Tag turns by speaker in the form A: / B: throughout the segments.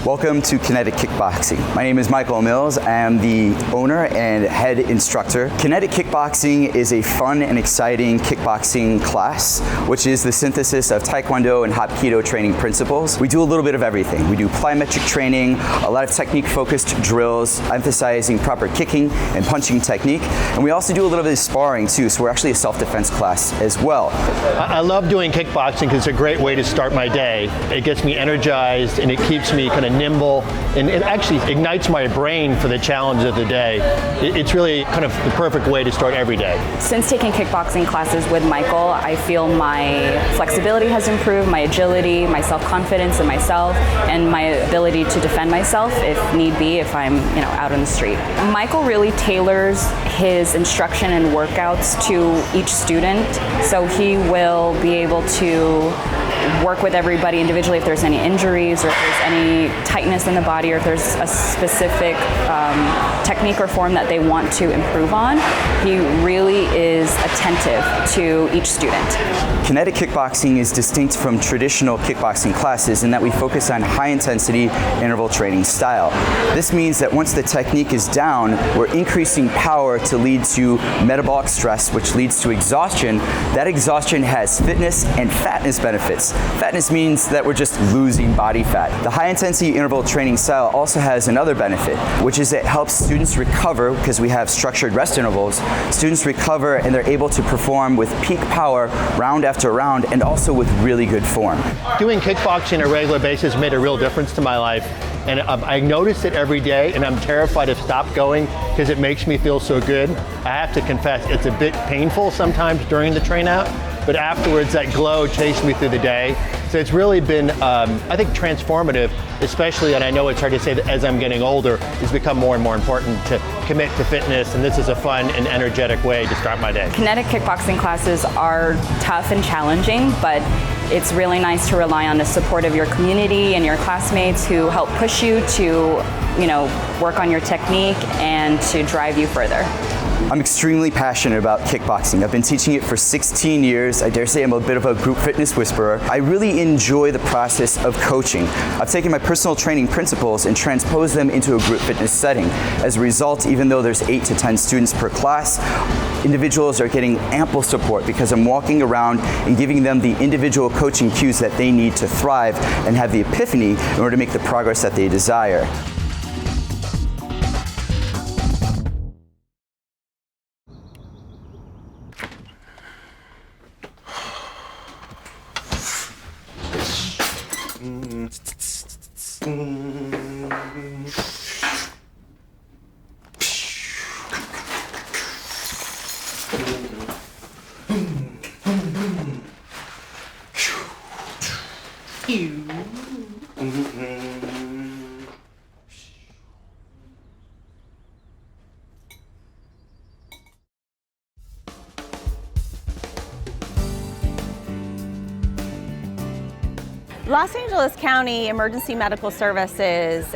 A: Welcome to Kinetic Kickboxing. My name is Michael Mills. I am the owner and head instructor. Kinetic Kickboxing is a fun and exciting kickboxing class, which is the synthesis of Taekwondo and Hapkido training principles. We do a little bit of everything. We do plyometric training, a lot of technique-focused drills, emphasizing proper kicking and punching technique. And we also do a little bit of sparring too, so we're actually a self-defense class as well.
B: I love doing kickboxing because it's a great way to start my day. It gets me energized and it keeps me kind of nimble, and it actually ignites my brain for the challenge of the day. It's really kind of the perfect way to start every day.
C: Since taking kickboxing classes with Michael, I feel my flexibility has improved, my agility, my self-confidence in myself, and my ability to defend myself if need be, if I'm out on the street. Michael really tailors his instruction and workouts to each student, so he will be able to work with everybody individually if there's any injuries or if there's any tightness in the body or if there's a specific technique or form that they want to improve on. He really is attentive to each student.
A: Kinetic kickboxing is distinct from traditional kickboxing classes in that we focus on high-intensity interval training style. This means that once the technique is down, we're increasing power to lead to metabolic stress, which leads to exhaustion. That exhaustion has fitness and fatness benefits. Fatness means that we're just losing body fat. The high-intensity interval training style also has another benefit, which is it helps students recover because we have structured rest intervals. Students recover and they're able to perform with peak power round after round and also with really good form.
B: Doing kickboxing on a regular basis made a real difference to my life, and I notice it every day, and I'm terrified to stop going because it makes me feel so good. I have to confess, it's a bit painful sometimes during the train out, but afterwards that glow chased me through the day. So it's really been, I think, transformative, especially, and I know it's hard to say that as I'm getting older, it's become more and more important to commit to fitness, and this is a fun and energetic way to start my day.
C: Kinetic kickboxing classes are tough and challenging, but it's really nice to rely on the support of your community and your classmates who help push you to, work on your technique and to drive you further.
A: I'm extremely passionate about kickboxing. I've been teaching it for 16 years. I dare say I'm a bit of a group fitness whisperer. I really enjoy the process of coaching. I've taken my personal training principles and transposed them into a group fitness setting. As a result, even though there's 8 to 10 students per class, individuals are getting ample support because I'm walking around and giving them the individual coaching cues that they need to thrive and have the epiphany in order to make the progress that they desire.
D: Los Angeles County Emergency Medical Services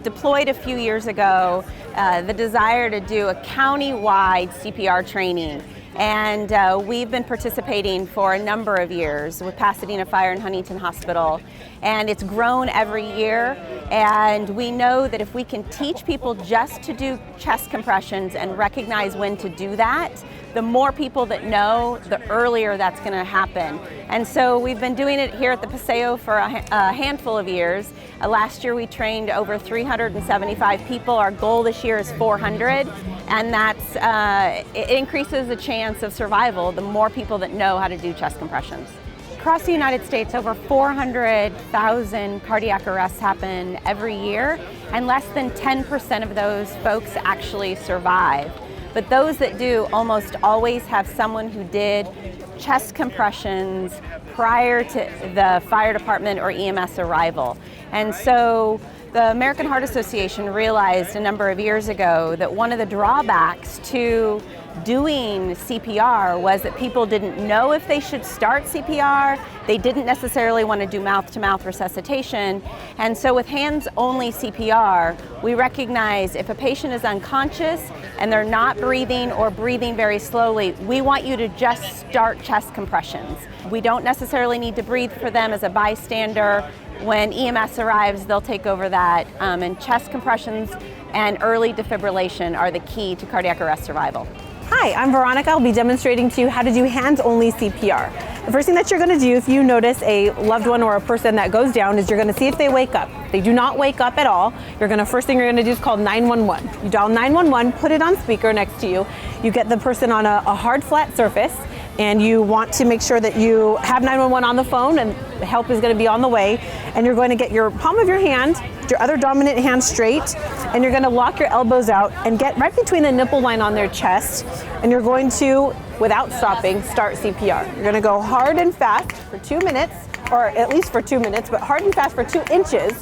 D: deployed a few years ago the desire to do a county-wide CPR training. And we've been participating for a number of years with Pasadena Fire and Huntington Hospital. And it's grown every year. And we know that if we can teach people just to do chest compressions and recognize when to do that, the more people that know, the earlier that's going to happen. And so we've been doing it here at the Paseo for a handful of years. Last year we trained over 375 people. Our goal this year is 400, and it increases the chance of survival the more people that know how to do chest compressions. Across the United States, over 400,000 cardiac arrests happen every year, and less than 10% of those folks actually survive. But those that do almost always have someone who did chest compressions prior to the fire department or EMS arrival. And so the American Heart Association realized a number of years ago that one of the drawbacks to doing CPR was that people didn't know if they should start CPR. They didn't necessarily want to do mouth-to-mouth resuscitation. And so with hands-only CPR, we recognize if a patient is unconscious and they're not breathing or breathing very slowly, we want you to just start chest compressions. We don't necessarily need to breathe for them as a bystander. When EMS arrives, they'll take over that. And chest compressions and early defibrillation are the key to cardiac arrest survival.
E: Hi, I'm Veronica. I'll be demonstrating to you how to do hands-only CPR. The first thing that you're going to do if you notice a loved one or a person that goes down is you're going to see if they wake up. If they do not wake up at all, first thing you're going to do is call 911. You dial 911, put it on speaker next to you. You get the person on a hard, flat surface, and you want to make sure that you have 911 on the phone and help is going to be on the way. And you're going to get your palm of your hand, your other dominant hand straight, and you're going to lock your elbows out and get right between the nipple line on their chest. And you're going to, without stopping, start CPR. You're going to go hard and fast for 2 minutes, or at least for 2 minutes, but hard and fast for 2 inches,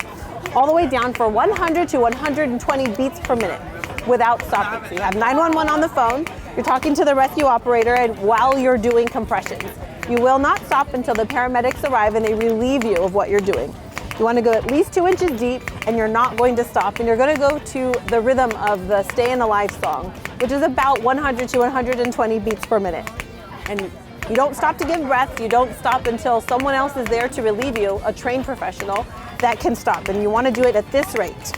E: all the way down for 100 to 120 beats per minute without stopping. So you have 911 on the phone, you're talking to the rescue operator, and while you're doing compressions. You will not stop until the paramedics arrive and they relieve you of what you're doing. You want to go at least 2 inches deep, and you're not going to stop, and you're going to go to the rhythm of the Stayin' Alive song, which is about 100 to 120 beats per minute. And you don't stop to give breath, you don't stop until someone else is there to relieve you, a trained professional that can stop, and you want to do it at this rate.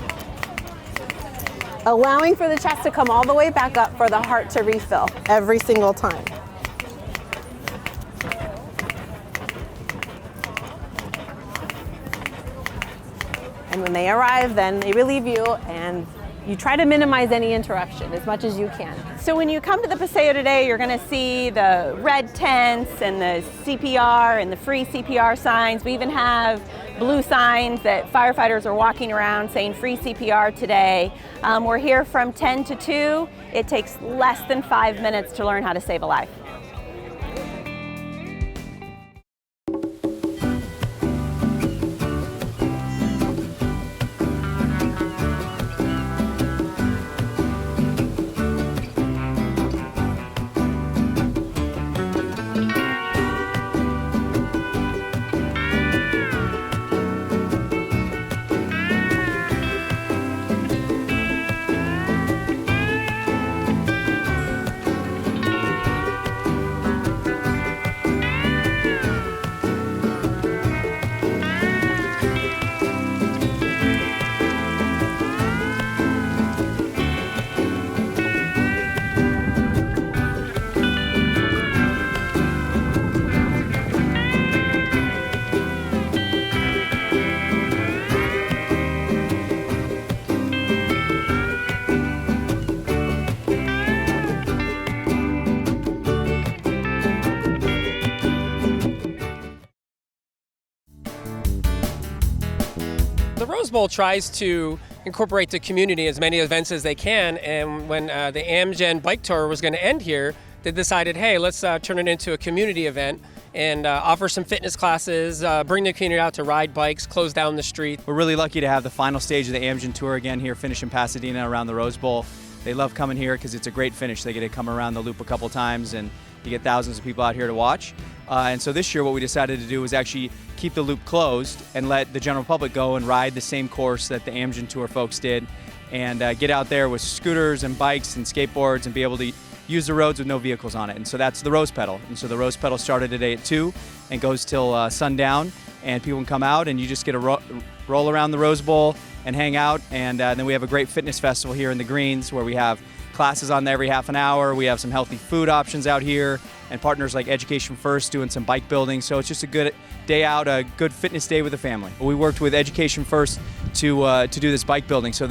E: Allowing for the chest to come all the way back up for the heart to refill every single time. And when they arrive, then they relieve you, and you try to minimize any interruption as much as you can.
D: So when you come to the Paseo today, you're going to see the red tents and the CPR and the free CPR signs. We even have blue signs that firefighters are walking around saying free CPR today. We're here from 10 to 2. It takes less than 5 minutes to learn how to save a life.
F: The Rose Bowl tries to incorporate the community as many events as they can, and when the Amgen bike tour was going to end here, they decided, hey, let's turn it into a community event and offer some fitness classes, bring the community out to ride bikes, close down the street.
G: We're really lucky to have the final stage of the Amgen tour again here, finish in Pasadena around the Rose Bowl. They love coming here because it's a great finish. They get to come around the loop a couple times, and you get thousands of people out here to watch. And so this year what we decided to do was actually keep the loop closed and let the general public go and ride the same course that the Amgen Tour folks did, and get out there with scooters and bikes and skateboards and be able to use the roads with no vehicles on it. And so that's the Rose Pedal. And so the Rose Pedal started today at 2 and goes till sundown, and people can come out and you just get to roll around the Rose Bowl and hang out. And then we have a great fitness festival here in the greens where we have classes on there every half an hour. We have some healthy food options out here, and partners like Education First doing some bike building. So it's just a good day out, a good fitness day with the family. We worked with Education First to do this bike building. So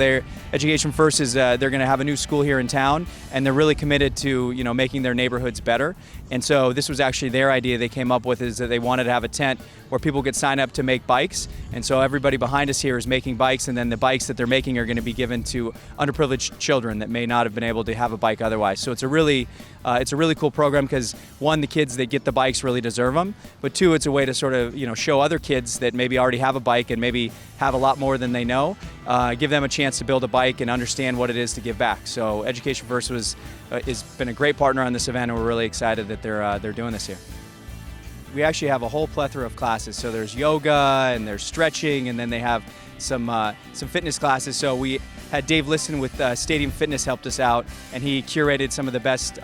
G: Education First is they're going to have a new school here in town, and they're really committed to making their neighborhoods better. And so this was actually their idea they came up with, is that they wanted to have a tent where people could sign up to make bikes. And so everybody behind us here is making bikes, and then the bikes that they're making are going to be given to underprivileged children that may not have been able to have a bike otherwise. So it's a really cool program, because one, the kids that get the bikes really deserve them, but two, it's a way to sort of show other kids that maybe already have a bike and maybe have a lot more than they know, give them a chance to build a bike and understand what it is to give back. So Education First has been a great partner on this event, and we're really excited that they're doing this here. We actually have a whole plethora of classes. So there's yoga and there's stretching, and then they have some fitness classes. So we had Dave Liston with Stadium Fitness helped us out, and he curated some of the best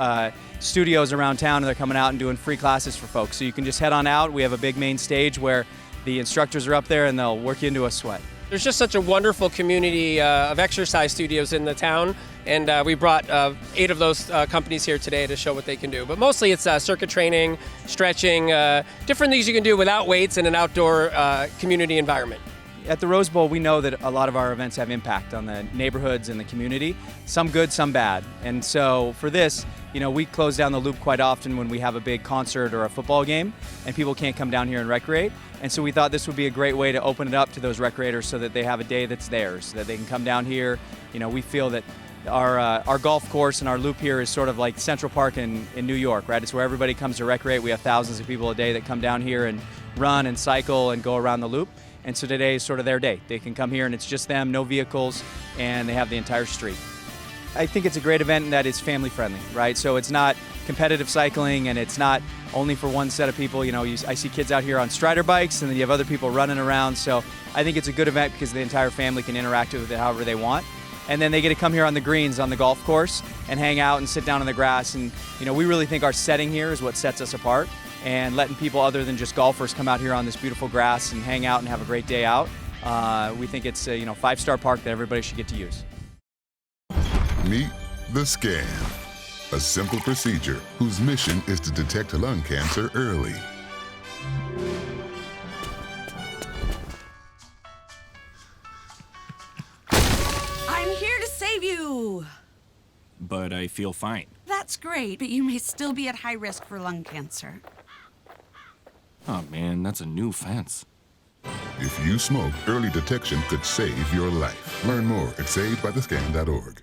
G: studios around town, and they're coming out and doing free classes for folks. So you can just head on out. We have a big main stage where the instructors are up there, and they'll work you into a sweat.
F: There's just such a wonderful community of exercise studios in the town, and we brought 8 of those companies here today to show what they can do. But mostly it's circuit training, stretching, different things you can do without weights in an outdoor community environment.
G: At the Rose Bowl, we know that a lot of our events have impact on the neighborhoods and the community, some good, some bad. And so for this, we close down the loop quite often when we have a big concert or a football game and people can't come down here and recreate. And so we thought this would be a great way to open it up to those recreators so that they have a day that's theirs, that they can come down here. We feel that our golf course and our loop here is sort of like Central Park in New York, right? It's where everybody comes to recreate. We have thousands of people a day that come down here and run and cycle and go around the loop. And so today is sort of their day. They can come here and it's just them, no vehicles, and they have the entire street. I think it's a great event that is family friendly, right? So it's not competitive cycling, and it's not only for one set of people. I see kids out here on Strider bikes, and then you have other people running around. So I think it's a good event because the entire family can interact with it however they want. And then they get to come here on the greens on the golf course and hang out and sit down on the grass. And we really think our setting here is what sets us apart. And letting people other than just golfers come out here on this beautiful grass and hang out and have a great day out. We think it's a 5-star park that everybody should get to use.
H: Meet the Scan, a simple procedure whose mission is to detect lung cancer early.
I: I'm here to save you.
J: But I feel fine.
I: That's great, but you may still be at high risk for lung cancer.
J: Oh man, that's a new fence.
H: If you smoke, early detection could save your life. Learn more at savedbythescan.org.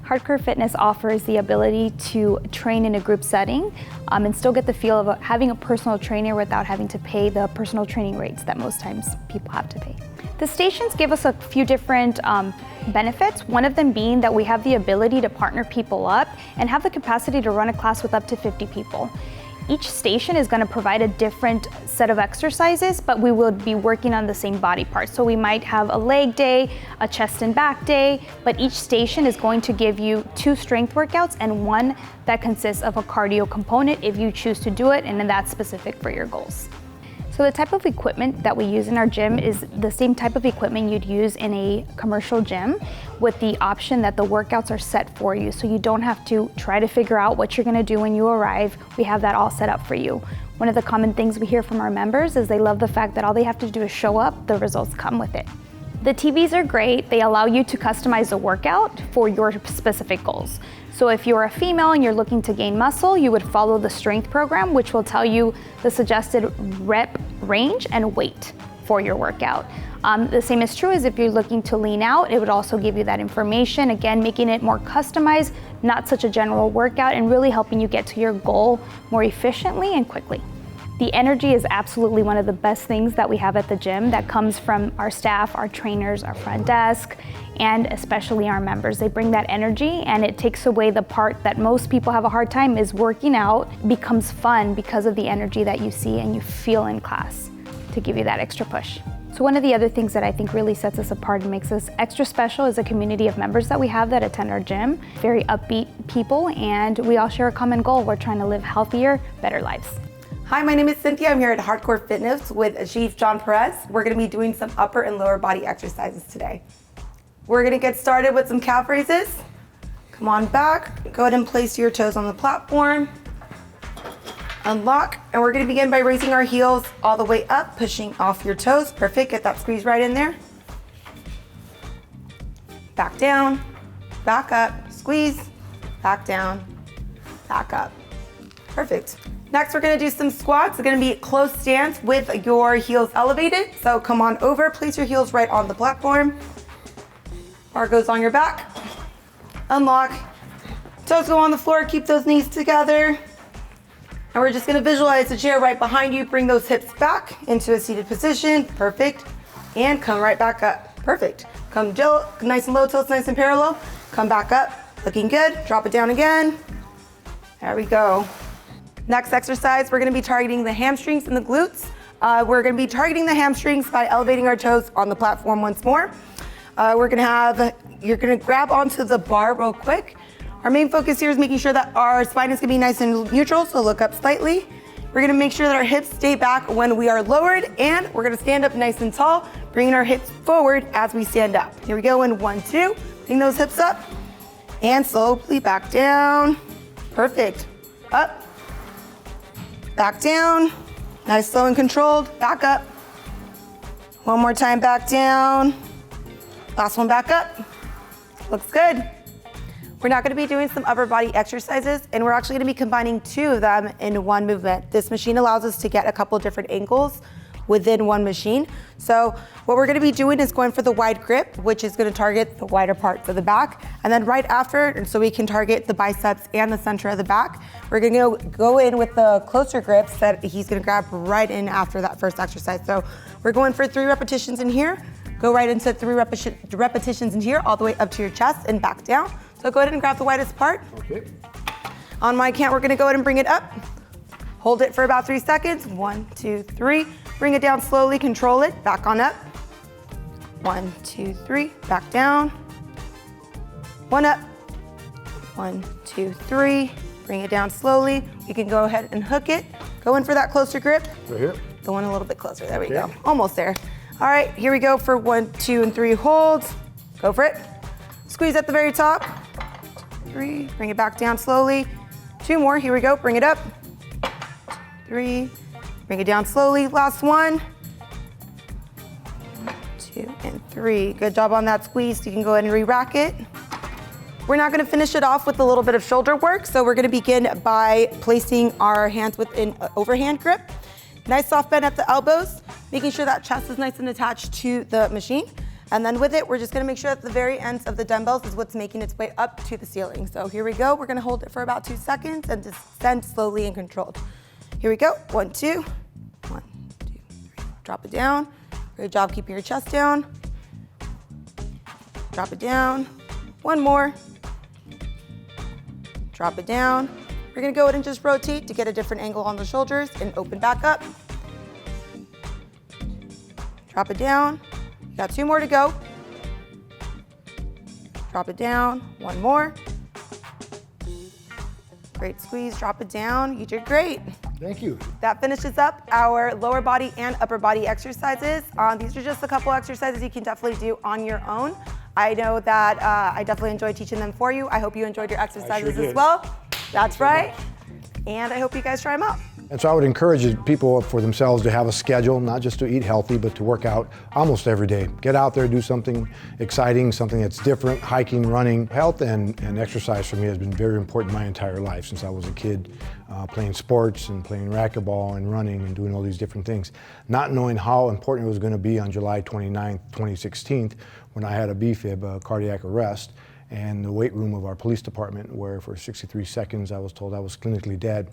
K: Hardcore Fitness offers the ability to train in a group setting and still get the feel of having a personal trainer without having to pay the personal training rates that most times people have to pay. The stations give us a few different benefits, one of them being that we have the ability to partner people up and have the capacity to run a class with up to 50 people. Each station is going to provide a different set of exercises, but we will be working on the same body parts. So we might have a leg day, a chest and back day, but each station is going to give you 2 strength workouts and 1 that consists of a cardio component if you choose to do it, and then that's specific for your goals. So the type of equipment that we use in our gym is the same type of equipment you'd use in a commercial gym, with the option that the workouts are set for you, so you don't have to try to figure out what you're gonna do when you arrive. We have that all set up for you. One of the common things we hear from our members is they love the fact that all they have to do is show up, the results come with it. The TVs are great. They allow you to customize the workout for your specific goals. So if you're a female and you're looking to gain muscle, you would follow the strength program, which will tell you the suggested rep range and weight for your workout. The same is true as if you're looking to lean out, it would also give you that information, again, making it more customized, not such a general workout, and really helping you get to your goal more efficiently and quickly. The energy is absolutely one of the best things that we have at the gym that comes from our staff, our trainers, our front desk, and especially our members. They bring that energy, and it takes away the part that most people have a hard time is working out becomes fun because of the energy that you see and you feel in class to give you that extra push. So one of the other things that I think really sets us apart and makes us extra special is a community of members that we have that attend our gym. Very upbeat people, and we all share a common goal. We're trying to live healthier, better lives.
L: Hi, my name is Cynthia. I'm here at Hardcore Fitness with Chief John Perez. We're gonna be doing some upper and lower body exercises today. We're gonna get started with some calf raises. Come on back, go ahead and place your toes on the platform. Unlock, and we're gonna begin by raising our heels all the way up, pushing off your toes. Perfect, get that squeeze right in there. Back down, back up, squeeze, back down, back up. Perfect. Next, we're gonna do some squats. It's gonna be close stance with your heels elevated. So come on over, place your heels right on the platform. Bar goes on your back. Unlock, toes go on the floor, keep those knees together. And we're just gonna visualize the chair right behind you. Bring those hips back into a seated position. Perfect. And come right back up. Perfect. Come nice and low, toes nice and parallel. Come back up, looking good. Drop it down again. There we go. Next exercise, we're gonna be targeting the hamstrings and the glutes. We're gonna be targeting the hamstrings by elevating our toes on the platform once more. You're gonna grab onto the bar real quick. Our main focus here is making sure that our spine is gonna be nice and neutral, so look up slightly. We're gonna make sure that our hips stay back when we are lowered, and we're gonna stand up nice and tall, bringing our hips forward as we stand up. Here we go in 1, 2. Bring those hips up, and slowly back down. Perfect. Up, back down. Nice, slow and controlled. Back up. One more time, back down. Last one, back up. Looks good. We're now gonna be doing some upper body exercises, and we're actually gonna be combining 2 of them in one movement. This machine allows us to get a couple different angles within one machine. So what we're gonna be doing is going for the wide grip, which is gonna target the wider parts of the back. And then right after, and so we can target the biceps and the center of the back, we're gonna go in with the closer grips that he's gonna grab right in after that first exercise. So we're going for 3 repetitions in here. Go right into 3 repetitions in here, all the way up to your chest and back down. So go ahead and grab the widest part.
M: Okay.
L: On my count, we're gonna go ahead and bring it up. Hold it for about 3 seconds. 1, 2, 3. Bring it down slowly, control it, back on up. 1, 2, 3, back down. 1 up. 1, 2, 3. Bring it down slowly. You can go ahead and hook it. Go in for that closer grip.
M: Right here.
L: Go in a little bit closer, there we
M: Okay.
L: go. Almost there. All right, here we go for 1, 2, and 3 holds. Go for it. Squeeze at the very top. 3, bring it back down slowly. 2 more, here we go, bring it up. 3, bring it down slowly, last one. 2, and 3. Good job on that squeeze. You can go ahead and re-rack it. We're now gonna finish it off with a little bit of shoulder work. So we're gonna begin by placing our hands within an overhand grip. Nice soft bend at the elbows, making sure that chest is nice and attached to the machine. And then with it, we're just gonna make sure that the very ends of the dumbbells is what's making its way up to the ceiling. So here we go. We're gonna hold it for about 2 seconds and descend slowly and controlled. Here we go. 1, 2. 1, 2, 3. Drop it down. Great job keeping your chest down. Drop it down. 1 more. Drop it down. We're gonna go ahead and just rotate to get a different angle on the shoulders and open back up. Drop it down. You got 2 more to go. Drop it down. 1 more. Great squeeze, drop it down. You did great.
M: Thank you.
L: That finishes up our lower body and upper body exercises. These are just a couple exercises you can definitely do on your own. I know that I definitely enjoyed teaching them for you. I hope you enjoyed your exercises as well. That's right. And I hope you guys try them out.
M: And so I would encourage people for themselves to have a schedule, not just to eat healthy, but to work out almost every day. Get out there, do something exciting, something that's different, hiking, running. Health and exercise for me has been very important my entire life since I was a kid, playing sports and playing racquetball and running and doing all these different things. Not knowing how important it was going to be on July 29th, 2016, when I had a BFib, a cardiac arrest, and the weight room of our police department, where for 63 seconds I was told I was clinically dead.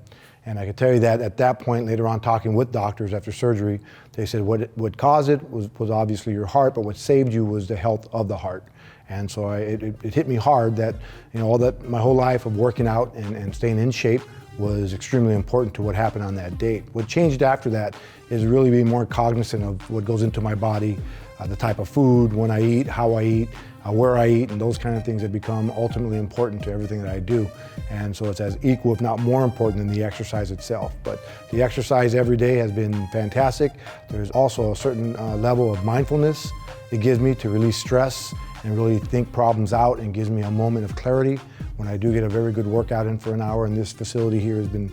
M: And I can tell you that at that point, later on talking with doctors after surgery, they said what caused it was obviously your heart, but what saved you was the health of the heart. And so it hit me hard that, you know, all that my whole life of working out and staying in shape was extremely important to what happened on that date. What changed after that is really being more cognizant of what goes into my body, the type of food, when I eat, how I eat, where I eat, and those kind of things have become ultimately important to everything that I do. And so it's as equal, if not more important than the exercise itself. But the exercise every day has been fantastic. There's also a certain level of mindfulness it gives me to release stress and really think problems out, and gives me a moment of clarity when I do get a very good workout in for an hour. And this facility here has been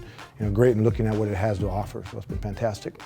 M: great in looking at what it has to offer. So it's been fantastic.